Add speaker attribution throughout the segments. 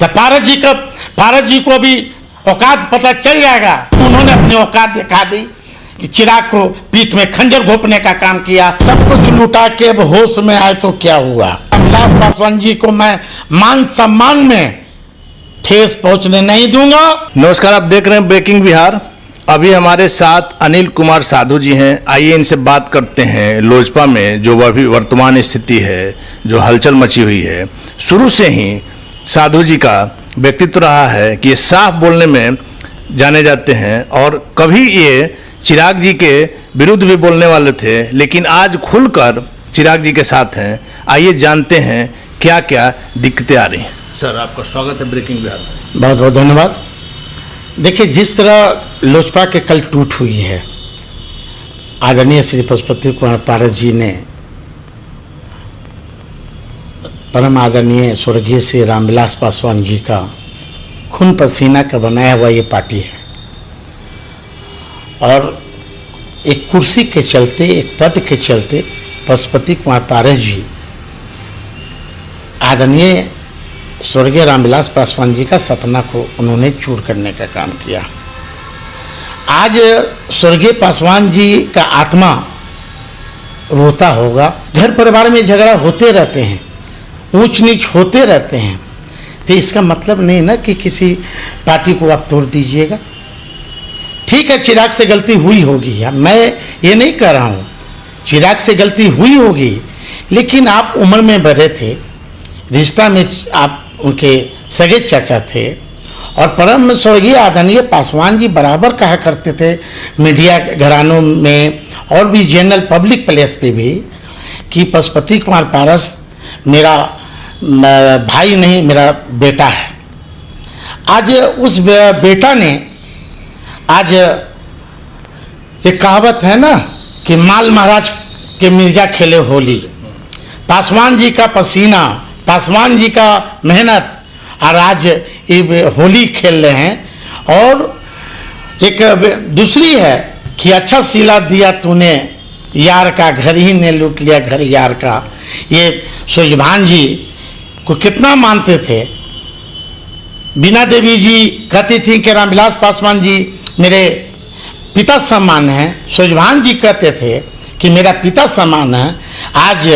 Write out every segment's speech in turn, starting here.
Speaker 1: तो पारस जी को भी औकात पता चल जाएगा। उन्होंने अपनी औकात दिखा दी कि चिराग को पीठ में खंजर घोंपने का काम किया। सब कुछ लुटा के अब होश में आए तो क्या हुआ। रामविलास पासवान जी को मैं मान सम्मान में ठेस पहुंचने नहीं दूंगा।
Speaker 2: नमस्कार, आप देख रहे हैं ब्रेकिंग बिहार। अभी हमारे साथ अनिल कुमार साधु जी हैं। आइए इनसे बात करते हैं लोजपा में जो अभी वर्तमान स्थिति है, जो हलचल मची हुई है। शुरू से ही साधु जी का व्यक्तित्व रहा है कि ये साफ बोलने में जाने जाते हैं और कभी ये चिराग जी के विरुद्ध भी बोलने वाले थे, लेकिन आज खुलकर चिराग जी के साथ हैं। आइए जानते हैं क्या क्या दिक्कतें आ रही हैं। सर, आपका स्वागत है ब्रेकिंग बिहार में।
Speaker 1: बहुत बहुत धन्यवाद। देखिए, जिस तरह लोजपा के कल टूट हुई है, आदरणीय श्री पशुपति कुमार पारस जी ने परम आदरणीय स्वर्गीय श्री रामविलास पासवान जी का खून पसीना का बनाया हुआ ये पार्टी है और एक कुर्सी के चलते, एक पद के चलते पशुपति कुमार पारस जी आदरणीय स्वर्गीय रामविलास पासवान जी का सपना को उन्होंने चूर करने का काम किया। आज स्वर्गीय पासवान जी का आत्मा रोता होगा। घर परिवार में झगड़ा होते रहते हैं, ऊंच नीच होते रहते हैं, तो इसका मतलब नहीं ना कि किसी पार्टी को आप तोड़ दीजिएगा। ठीक है, चिराग से गलती हुई होगी, मैं ये नहीं कह रहा हूँ, चिराग से गलती हुई होगी, लेकिन आप उम्र में बड़े थे, रिश्ता में आप उनके सगे चाचा थे और परम स्वर्गीय आदरणीय पासवान जी बराबर कहा करते थे मीडिया घरानों में और भी जनरल पब्लिक प्लेस पे भी कि पशुपति कुमार पारस मेरा भाई नहीं, मेरा बेटा है। आज उस बेटा ने, आज एक कहावत है ना कि माल महाराज के मिर्जा खेले होली। पासवान जी का पसीना, पासवान जी का मेहनत, और आज ये होली खेल रहे हैं। और एक दूसरी है कि अच्छा सिला दिया तूने यार का, घर ही ने लूट लिया घर यार का। ये सूझभान जी को कितना मानते थे। बीना देवी जी कहती थी कि रामविलास पासवान जी मेरे पिता समान हैं। सूझभान जी कहते थे कि मेरा पिता समान है। आज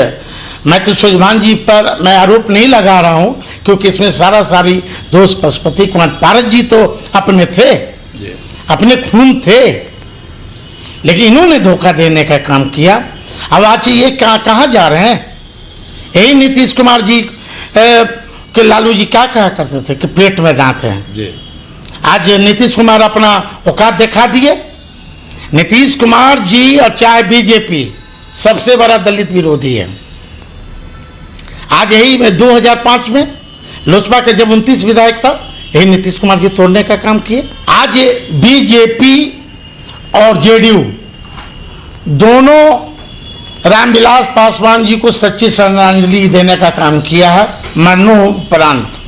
Speaker 1: मैं तो सूझभान जी पर मैं आरोप नहीं लगा रहा हूं, क्योंकि इसमें सारी दोस्त पशुपति कुमार पारस जी तो अपने थे, अपने खून थे, लेकिन इन्होंने धोखा देने का काम किया। अब आज ये कहाँ जा रहे हैं। यही नीतीश कुमार जी के लालू जी क्या कहा करते थे कि पेट में दांत हैं। आज नीतीश कुमार अपना औकात दिखा दिए। नीतीश कुमार जी और चाहे बीजेपी सबसे बड़ा दलित विरोधी है। आज यही 2005 में लोजपा के जब 29 विधायक था, यही नीतीश कुमार जी तोड़ने का काम किए। आज बीजेपी और जेडीयू दोनों रामविलास पासवान जी को सच्ची श्रद्धांजलि देने का काम किया है मरणोपरांत।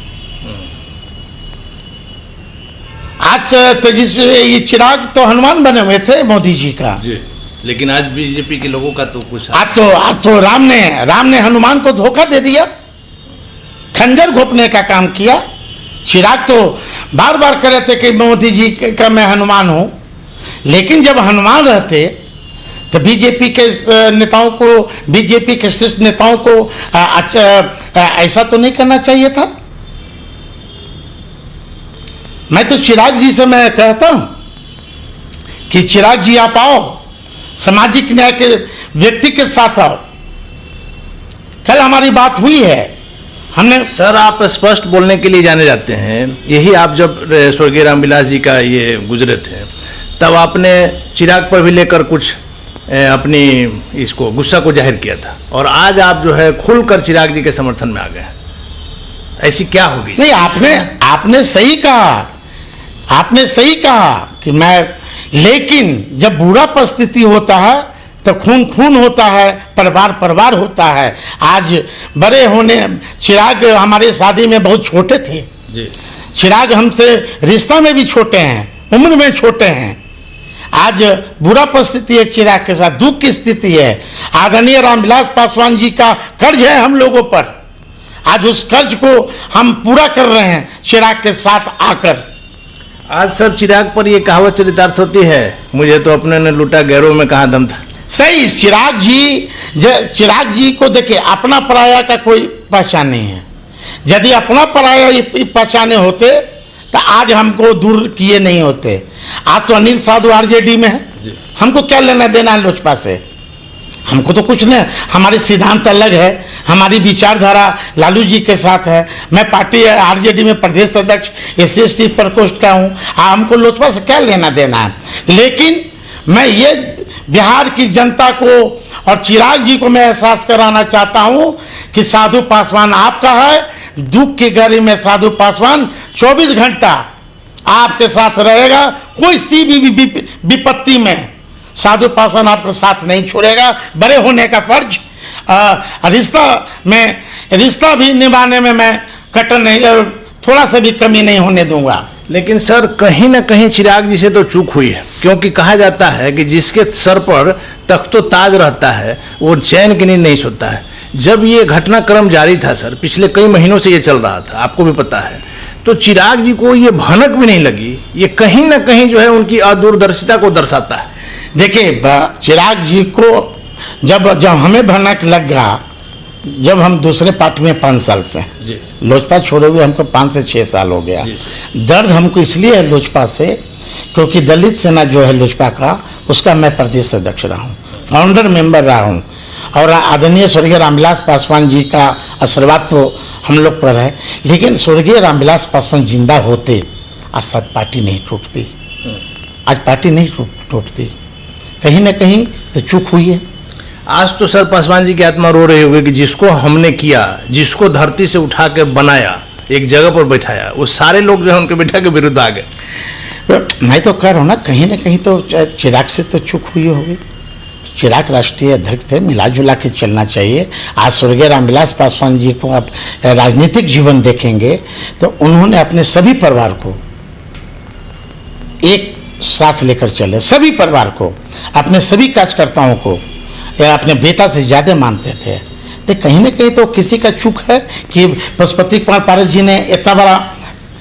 Speaker 1: आज तेजस्वी, ये चिराग तो हनुमान बने हुए थे मोदी जी का
Speaker 2: जी, लेकिन आज बीजेपी के लोगों का तो कुछ
Speaker 1: आज तो राम ने हनुमान को धोखा दे दिया, खंजर घोंपने का काम किया। चिराग तो बार बार कह रहे थे कि मोदी जी का मैं हनुमान हूं, लेकिन जब हनुमान रहते तो बीजेपी के नेताओं को, बीजेपी के शीर्ष नेताओं को ऐसा तो नहीं करना चाहिए था। मैं तो चिराग जी से मैं कहता हूं कि चिराग जी आप आओ, सामाजिक न्याय के व्यक्ति के साथ आओ। कल हमारी बात हुई है, हमने।
Speaker 2: सर, आप स्पष्ट बोलने के लिए जाने जाते हैं। यही आप जब स्वर्गीय रामविलास जी का ये गुजरे थे, तब आपने चिराग पर भी लेकर कुछ अपनी इसको गुस्सा को जाहिर किया था, और आज आप जो है खुलकर चिराग जी के समर्थन में आ गए। ऐसी क्या होगी?
Speaker 1: नहीं, आपने सही कहा, आपने सही कहा कि मैं, लेकिन जब बुरा परिस्थिति होता है तो खून होता है, परिवार होता है। आज बड़े होने, चिराग हमारे शादी में बहुत छोटे थे
Speaker 2: जी।
Speaker 1: चिराग हमसे रिश्ता में भी छोटे हैं, उम्र में छोटे हैं। आज बुरा परिस्थिति है चिराग के साथ, दुख की स्थिति है। आदरणीय रामविलास पासवान जी का कर्ज है हम लोगों पर। आज उस कर्ज को हम पूरा कर रहे हैं चिराग के साथ आकर।
Speaker 2: आज सर चिराग पर ये कहावत चरितार्थ होती है, मुझे तो अपने ने लूटा गैरों में कहाँ दम था।
Speaker 1: सही, चिराग जी को देखिए, अपना पराया का कोई पहचान नहीं है। यदि अपना पराया पहचाने होते तो आज हमको दूर किए नहीं होते। आज तो अनिल साधु आरजेडी में है, हमको क्या लेना देना है लोजपा से? हमको तो कुछ नहीं, हमारे सिद्धांत अलग है, हमारी विचारधारा लालू जी के साथ है। मैं पार्टी आरजेडी में प्रदेश अध्यक्ष SC/ST प्रकोष्ठ का हूँ, हमको लोजपा से क्या लेना देना है? लेकिन मैं ये बिहार की जनता को और चिराग जी को मैं एहसास कराना चाहता हूँ कि साधु पासवान आपका है। दुख की घड़ी में साधु पासवान 24 घंटा आपके साथ रहेगा। कोई सी भी विपत्ति में साधु पासवान आपको साथ नहीं छोड़ेगा। बड़े होने का फर्ज, रिश्ता भी निभाने में मैं कटर नहीं, थोड़ा सा भी कमी नहीं होने दूंगा।
Speaker 2: लेकिन सर कहीं ना कहीं चिराग जी से तो चूक हुई है, क्योंकि कहा जाता है कि जिसके सर पर तख्तो ताज रहता है वो चैन की नींद नहीं सोता है। जब ये घटनाक्रम जारी था सर, पिछले कई महीनों से ये चल रहा था, आपको भी पता है, तो चिराग जी को ये भनक भी नहीं लगी। ये कहीं ना कहीं जो है उनकी अदूरदर्शिता को दर्शाता है।
Speaker 1: देखिए, चिराग जी को जब हमें भनक लगा, जब हम दूसरे पार्टी में 5 साल से, लोजपा छोड़े हुए हमको 5 से 6 साल हो गया। दर्द हमको इसलिए है लोजपा से, क्योंकि दलित सेना जो है लोजपा का, उसका मैं प्रदेश अध्यक्ष रहा हूँ, फाउंडर मेंबर रहा हूँ। और आदरणीय स्वर्गीय रामविलास पासवान जी का आशीर्वाद तो हम लोग पर है। लेकिन स्वर्गीय रामविलास पासवान जिंदा होते आज शायद पार्टी नहीं टूटती, आज पार्टी नहीं टूटती। कहीं ना कहीं तो चूक हुई है।
Speaker 2: आज तो सर पासवान जी की आत्मा रो रही होगी कि जिसको हमने किया, जिसको धरती से उठा के बनाया, एक जगह पर बैठाया, वो सारे लोग जो है उनके बेटा के विरुद्ध आ गए।
Speaker 1: मैं तो कह रहा हूँ ना, कहीं ना कहीं तो चिराग से तो चूक हुई होगी। चिराग राष्ट्रीय अध्यक्ष थे, मिला जुला के चलना चाहिए। आज स्वर्गीय रामविलास पासवान जी को आप राजनीतिक जीवन देखेंगे तो उन्होंने अपने सभी परिवार को एक साथ लेकर चले, सभी परिवार को, अपने सभी कार्यकर्ताओं को अपने बेटा से ज्यादा मानते थे। तो कहीं ना कहीं तो किसी का चूक है कि पशुपति कुमार पारस जी ने इतना बड़ा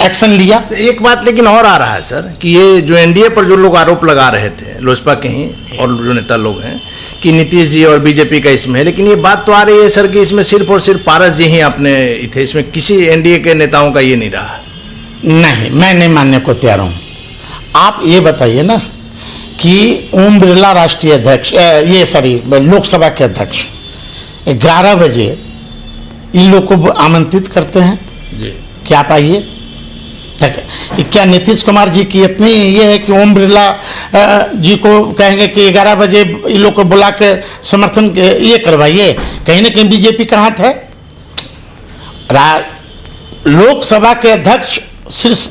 Speaker 1: एक्शन लिया।
Speaker 2: एक बात लेकिन और आ रहा है सर कि ये जो एनडीए पर जो लोग आरोप लगा रहे थे, लोजपा के ही और जो नेता लोग हैं, कि नीतीश जी और बीजेपी का इसमें है, लेकिन ये बात तो आ रही है सर कि इसमें सिर्फ और सिर्फ पारस जी ही अपने थे, इसमें किसी एनडीए के नेताओं का ये नहीं रहा।
Speaker 1: नहीं, मैं नहीं मानने को तैयार हूँ। आप ये बताइए ना कि ओम बिरला राष्ट्रीय अध्यक्ष, लोकसभा के अध्यक्ष 11 बजे इन लोग को आमंत्रित करते हैं
Speaker 2: जी
Speaker 1: कि आप आइए। क्या नीतीश कुमार जी की इतनी ये है कि ओम बिरला जी को कहेंगे कि 11 बजे इन लोग को बुला के समर्थन ये करवाइए? कहीं ना कहीं बीजेपी का हाथ है। लोकसभा के अध्यक्ष शीर्ष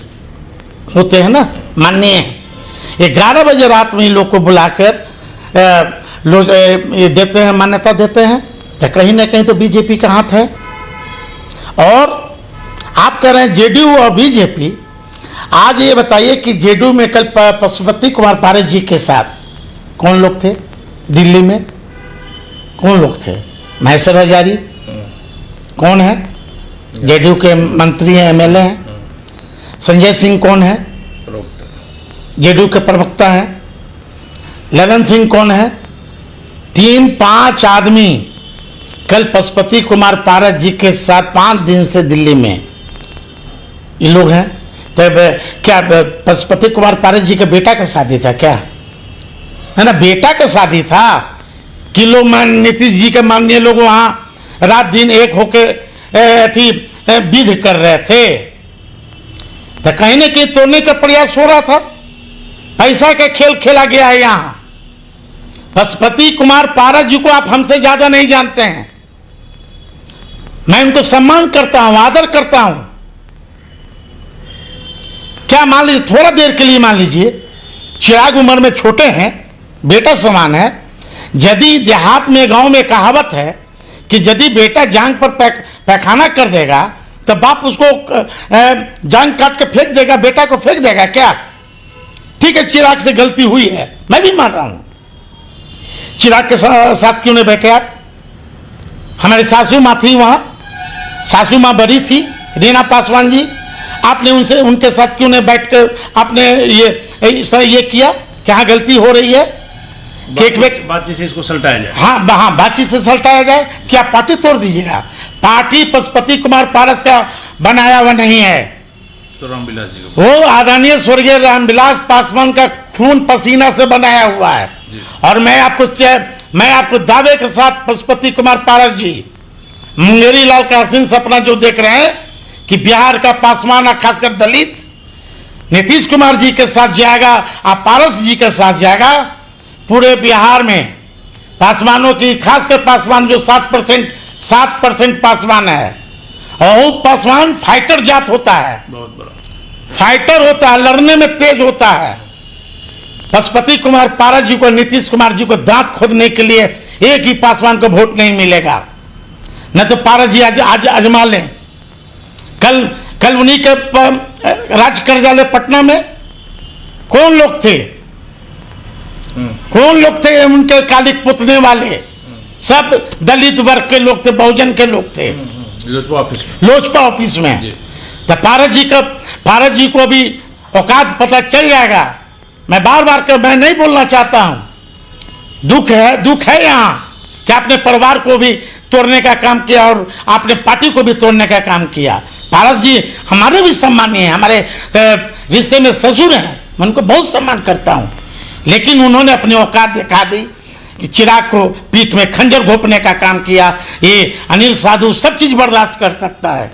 Speaker 1: होते हैं ना, माननीय। 11 बजे रात में इन लोग को बुलाकर लोग ये देते हैं, मान्यता देते हैं, तो कहीं ना कहीं तो बीजेपी का हाथ है। और आप कह रहे हैं जेडीयू और बीजेपी। आज ये बताइए कि जेडीयू में कल पशुपति कुमार पारस जी के साथ कौन लोग थे? दिल्ली में कौन लोग थे? महेश्वर हजारी कौन है? जेडीयू के मंत्री हैं, एमएलए हैं। संजय सिंह कौन है? जेडीयू के प्रवक्ता हैं। ललन सिंह कौन है? 3-5 आदमी कल पशुपति कुमार पारस जी के साथ 5 दिन से दिल्ली में ये लोग हैं। तब क्या पशुपति कुमार पारस जी के बेटा का शादी था क्या? है ना, बेटा का शादी था कि लोग नीतीश जी के माननीय लोग वहां रात दिन एक होके विध कर रहे थे। तो कहीं ना कहीं तोड़ने का प्रयास हो रहा था। पैसा का खेल खेला गया है यहां। पशुपति कुमार पारस जी को आप हमसे ज्यादा नहीं जानते हैं। मैं उनको सम्मान करता हूं, आदर करता हूं। क्या मान लीजिए, थोड़ा देर के लिए मान लीजिए, चिराग उम्र में छोटे हैं, बेटा समान है। यदि देहात में, गांव में कहावत है कि यदि बेटा जांग पर पैखाना कर देगा तो बाप उसको जांग काट के फेंक देगा, बेटा को फेंक देगा क्या? ठीक है, चिराग से गलती हुई है, मैं भी मान रहा हूं। चिराग के साथ क्यों नहीं बैठे आप? हमारी सासू माँ थी वहां, सासू माँ बड़ी थी रीना पासवान जी, आपने उनसे उनके साथ क्यों नहीं बैठकर आपने ये किया? क्या गलती हो रही है?
Speaker 2: बातचीत से इसको सलटाया जाए।
Speaker 1: हाँ, बातचीत से सलटाया जाए। क्या पार्टी तोड़ दीजिएगा? पार्टी पशुपति कुमार पारस का बनाया हुआ नहीं है,
Speaker 2: तो रामविलास जी को
Speaker 1: वो आदरणीय स्वर्गीय रामविलास पासवान का खून पसीना से बनाया हुआ है। और मैं आपको दावे के साथ पशुपति कुमार पारस जी, मुंगेरी लाल का हसीन सपना जो देख रहे हैं कि बिहार का पासवान खासकर दलित नीतीश कुमार जी के साथ जाएगा, आप पारस जी के साथ जाएगा, पूरे बिहार में पासवानों की, खासकर पासवान जो 7% पासवान है, और वो पासवान फाइटर जात होता है,
Speaker 2: बहुत बड़ा
Speaker 1: फाइटर होता है, लड़ने में तेज होता है। पशुपति कुमार पारस जी को, नीतीश कुमार जी को दांत खोदने के लिए एक ही पासवान को वोट नहीं मिलेगा। न तो पारस जी आज आजमा लें। कल उन्हीं के राज्य कार्यालय पटना में कौन लोग थे उनके कालिक पुतने वाले? सब दलित वर्ग के लोग थे, बहुजन के लोग थे, लोजपा ऑफिस में। तो पारस जी को भी औकात पता चल जाएगा। मैं बार मैं नहीं बोलना चाहता हूं, दुख है यहाँ कि आपने परिवार को भी तोड़ने का काम किया और आपने पार्टी को भी तोड़ने का काम किया। पारस जी हमारे भी सम्मानीय हैं, हमारे रिश्ते में ससुर हैं, मैं उनको बहुत सम्मान करता हूं, लेकिन उन्होंने अपनी औकात दिखा दी कि चिराग को पीठ में खंजर घोंपने का काम किया। ये अनिल साधु सब चीज बर्दाश्त कर सकता है,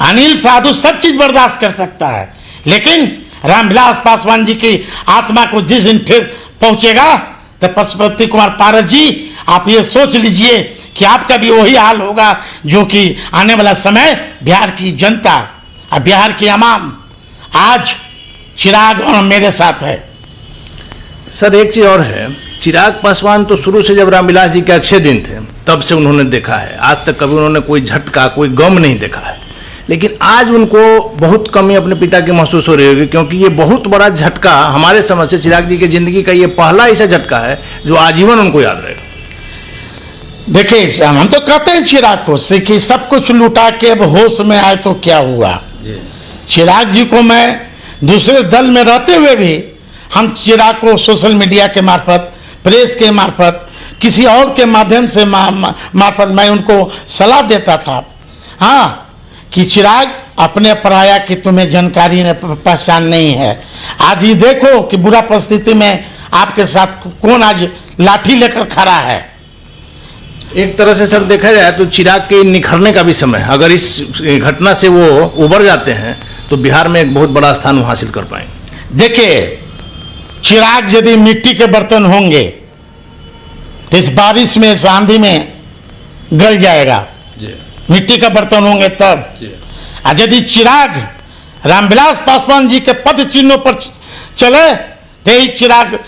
Speaker 1: अनिल साधु सब चीज बर्दाश्त कर सकता है, लेकिन रामविलास पासवान जी की आत्मा को जिस दिन ठेस पहुंचेगा, तो पशुपति कुमार पारस जी आप ये सोच लीजिए कि आपका भी वही हाल होगा जो कि आने वाला समय बिहार की जनता और बिहार की आवाम आज चिराग और मेरे साथ है।
Speaker 2: सर एक चीज और है, चिराग पासवान तो शुरू से जब रामविलास जी के अच्छे दिन थे तब से उन्होंने देखा है, आज तक कभी उन्होंने कोई झटका, कोई गम नहीं देखा है। लेकिन आज उनको बहुत कमी अपने पिता की महसूस हो रही होगी, क्योंकि ये बहुत बड़ा झटका हमारे समझ से चिराग जी की जिंदगी का ये पहला ऐसा झटका है जो आजीवन उनको याद रहेगा।
Speaker 1: देखिए, हम तो कहते हैं चिराग को कि सब कुछ लुटा के अब होश में आए तो क्या हुआ। चिराग जी को मैं दूसरे दल में रहते हुए भी, हम चिराग को सोशल मीडिया के मार्फत, प्रेस के मार्फत, किसी और के माध्यम से मार्फत मैं उनको सलाह देता था, हाँ, कि चिराग अपने पराया की तुम्हें जानकारी पहचान नहीं है। आज ही देखो कि बुरा परिस्थिति में आपके साथ कौन आज लाठी लेकर खड़ा है।
Speaker 2: एक तरह से सर देखा जाए तो चिराग के निखरने का भी समय, अगर इस घटना से वो उबर जाते हैं तो बिहार में एक बहुत बड़ा स्थान हासिल कर पाएंगे।
Speaker 1: देखिए, चिराग यदि मिट्टी के बर्तन होंगे तो इस बारिश में, इस आंधी में गल जाएगा। मिट्टी का बर्तन होंगे तब। और यदि चिराग रामविलास पासवान जी के पद चिन्हों पर चले तो ही चिराग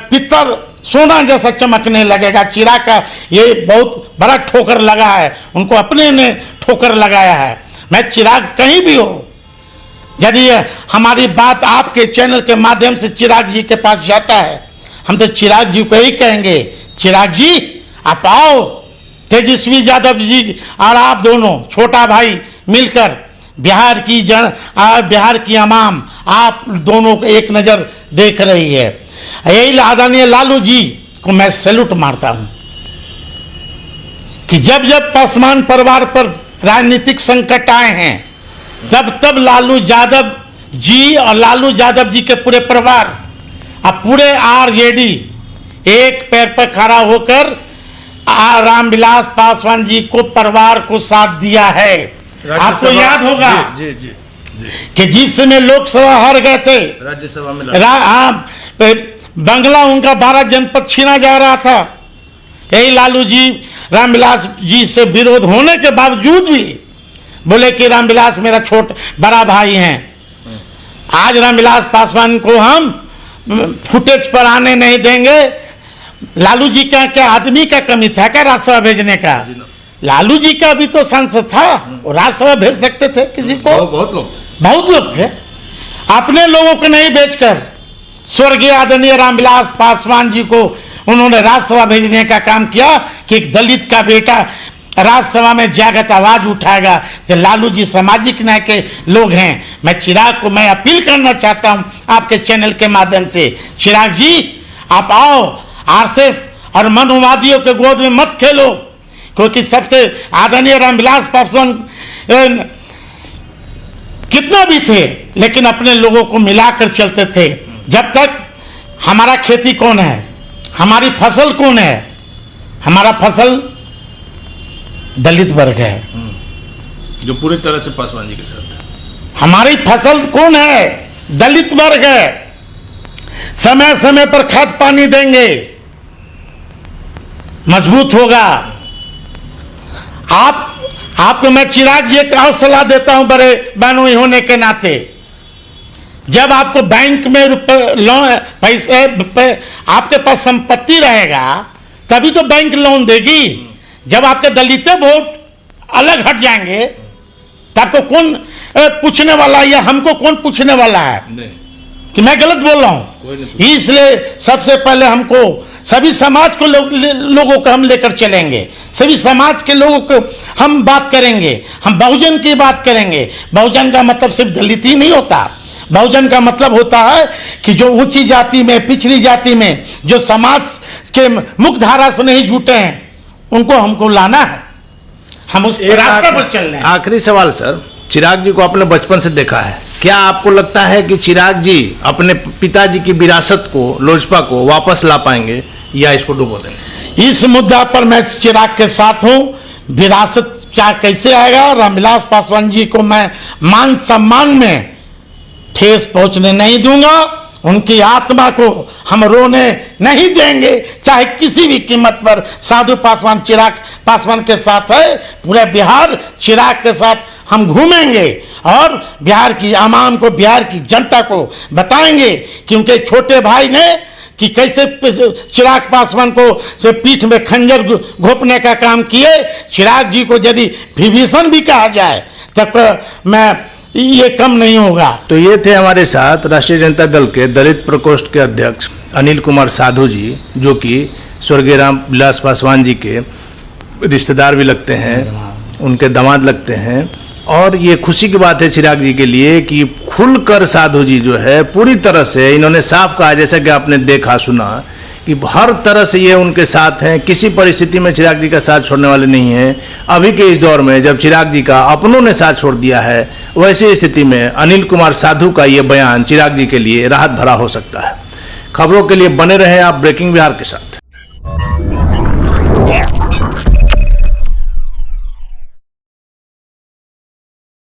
Speaker 1: पित्तर सोना जैसा चमकने लगेगा। चिराग का ये बहुत बड़ा ठोकर लगा है, उनको अपने ने ठोकर लगाया है। मैं चिराग कहीं भी हो, यदि हमारी बात आपके चैनल के माध्यम से चिराग जी के पास जाता है, हम तो चिराग जी को ही कहेंगे, चिराग जी आप आओ, तेजस्वी यादव जी और आप दोनों छोटा भाई मिलकर बिहार की आवाम आप दोनों को एक नज़र देख रही है। यही आदरणीय लालू जी को मैं सैल्यूट मारता हूं कि जब जब पासवान परिवार पर राजनीतिक संकट आए हैं, तब लालू यादव जी और लालू यादव जी के पूरे परिवार और पूरे आरजेडी एक पैर पर खड़ा होकर रामविलास पासवान जी को, परिवार को साथ दिया है। आपको याद होगा कि जिस समय लोकसभा हार गए थे,
Speaker 2: राज्यसभा में
Speaker 1: बंगला उनका 12 जनपद छीना जा रहा था, यही लालू जी रामविलास जी से विरोध होने के बावजूद भी बोले कि रामविलास मेरा बड़ा भाई हैं। आज रामविलास पासवान को हम फुटेज पर आने नहीं देंगे। लालू जी का क्या आदमी का कमी था क्या राज्यसभा भेजने का? लालू जी का भी तो सांसद था, वो राज्यसभा भेज सकते थे किसी को। बहुत लोग थे। अपने लोगों को नहीं भेजकर स्वर्गीय आदरणीय रामविलास पासवान जी को उन्होंने राज्यसभा भेजने का काम किया कि एक दलित का बेटा राज्यसभा में जागत आवाज उठाएगा तो लालू जी सामाजिक न्याय के लोग हैं। मैं चिराग को मैं अपील करना चाहता हूं आपके चैनल के माध्यम से, चिराग जी आप आओ, आरएसएस और मनोवादियों के गोद में मत खेलो, क्योंकि सबसे आदरणीय रामविलास पासवान कितना भी थे लेकिन अपने लोगों को मिलाकर चलते थे। जब तक हमारा खेती कौन है, हमारी फसल कौन है, हमारा फसल दलित वर्ग है
Speaker 2: जो पूरी तरह से पासवान जी के साथ।
Speaker 1: हमारी फसल कौन है, दलित वर्ग है। समय समय पर खाद पानी देंगे, मजबूत होगा। आपको मैं चिराग जी एक और सलाह देता हूं बड़े बहनोई होने के नाते, जब आपको बैंक में पैसे आपके पास संपत्ति रहेगा तभी तो बैंक लोन देगी। जब आपके दलित वोट अलग हट जाएंगे तो आपको कौन पूछने वाला है, या हमको कौन पूछने वाला है
Speaker 2: नहीं।
Speaker 1: कि मैं गलत बोल रहा हूं? इसलिए सबसे पहले हमको सभी समाज को लोगों को हम लेकर चलेंगे, सभी समाज के लोगों को हम बात करेंगे, हम बहुजन की बात करेंगे। बहुजन का मतलब सिर्फ दलित ही नहीं होता, बहुजन का मतलब होता है कि जो ऊंची जाति में, पिछड़ी जाति में, जो समाज के मुख्य धारा से नहीं जुटे हैं, उनको हमको लाना है, हम उस रास्ते पर चल रहे हैं।
Speaker 2: आखिरी सवाल सर, चिराग जी को आपने बचपन से देखा है, क्या आपको लगता है कि चिराग जी अपने पिताजी की विरासत को, लोजपा को वापस ला पाएंगे या इसको डुबो देंगे?
Speaker 1: इस मुद्दा पर मैं चिराग के साथ हूं। विरासत क्या कैसे आएगा, रामविलास पासवान जी को मैं मान सम्मान में ठेस पहुंचने नहीं दूंगा, उनकी आत्मा को हम रोने नहीं देंगे, चाहे किसी भी कीमत पर। साधु पासवान चिराग पासवान के साथ है, पूरे बिहार चिराग के साथ हम घूमेंगे और बिहार की आवाम को, बिहार की जनता को बताएंगे कि उनके छोटे भाई ने कि कैसे चिराग पासवान को से पीठ में खंजर घोंपने का काम किए। चिराग जी को यदि विभीषण भी कहा जाए तब मैं ये कम नहीं होगा।
Speaker 2: तो ये थे हमारे साथ राष्ट्रीय जनता दल के दलित प्रकोष्ठ के अध्यक्ष अनिल कुमार साधु जी, जो कि स्वर्गीय रामविलास पासवान जी के रिश्तेदार भी लगते हैं, उनके दामाद लगते हैं। और ये खुशी की बात है चिराग जी के लिए कि खुलकर साधु जी जो है पूरी तरह से, इन्होंने साफ कहा, जैसा कि आपने देखा सुना, कि हर तरह से ये उनके साथ हैं, किसी परिस्थिति में चिराग जी का साथ छोड़ने वाले नहीं हैं। अभी के इस दौर में जब चिराग जी का अपनों ने साथ छोड़ दिया है, वैसी स्थिति में अनिल कुमार साधु का ये बयान चिराग जी के लिए राहत भरा हो सकता है। खबरों के लिए बने रहे आप ब्रेकिंग बिहार के साथ।